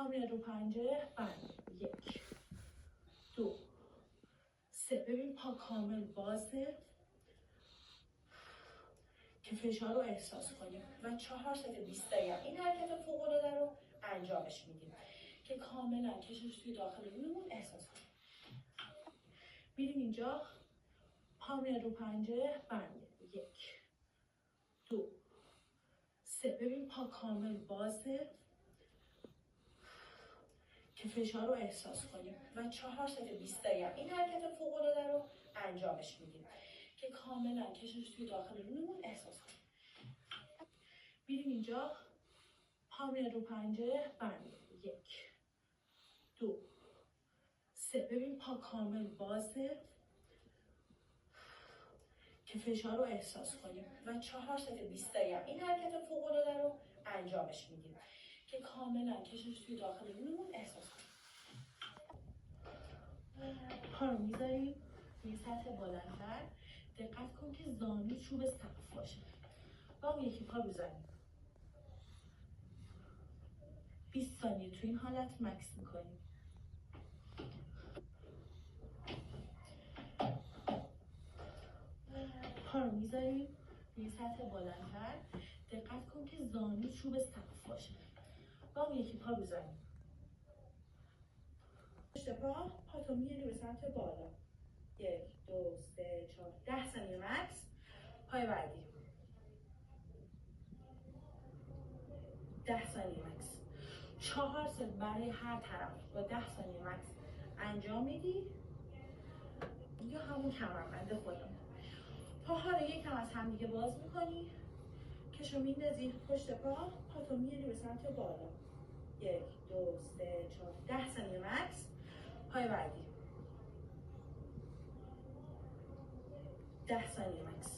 پا میاد رو پنجه، بند. 1 2 3. ببین پا کامل بازه که فشار رو احساس کنیم و 4 ست 20 دقیقه این حرکت فوق‌العاده رو انجامش میدیم که کاملا کشش توی داخل رویمون احساس کنیم. میریم اینجا، پا میاد رو پنجه، بند. 1 2 3. ببین پا کامل بازه که فشار رو احساس کنیم و 4 ست 20 دقیقه این حرکت فوق‌العاده رو انجامش میدیم که کاملا کشش توی داخل رویمون احساس کنیم. میریم اینجا، پا میاد رو پنجه، بند. 1 2 3. ببین پا کامل بازه که فشار رو احساس کنیم و 4 ست 20 دقیقه این حرکت فوق‌العاده رو انجامش میدیم که کاملا کشش توی داخل رویمون احساس کنیم. پا رو میذاریم روی سطح بلندتر. دقت کن که زانو چوب سقف باشه. با اون یکی پا بزنیم. 20 ثانیه تو این حالت مکس میکنیم. پا رو میذاریم روی سطح بلندتر. دقت کن که زانو چوب سقف باشه. با اون یکی پا بزنیم. پشت پا تو میاری به سمت بالا. 1 2 3 4 10 ثانیه مکس. پای بعدی. 10 ثانیه مکس. 4 ست برای هر طرف با 10 ثانیه مکس انجام میدی یا همون کمربند خودمون. پاها رو یکم از همدیگه باز میکنی، کشو میندازی پشت پا تو میاری به سمت بالا. 1 2 3 4 10 ثانیه مکس. پای بعدی. 10 ثانیه مکس.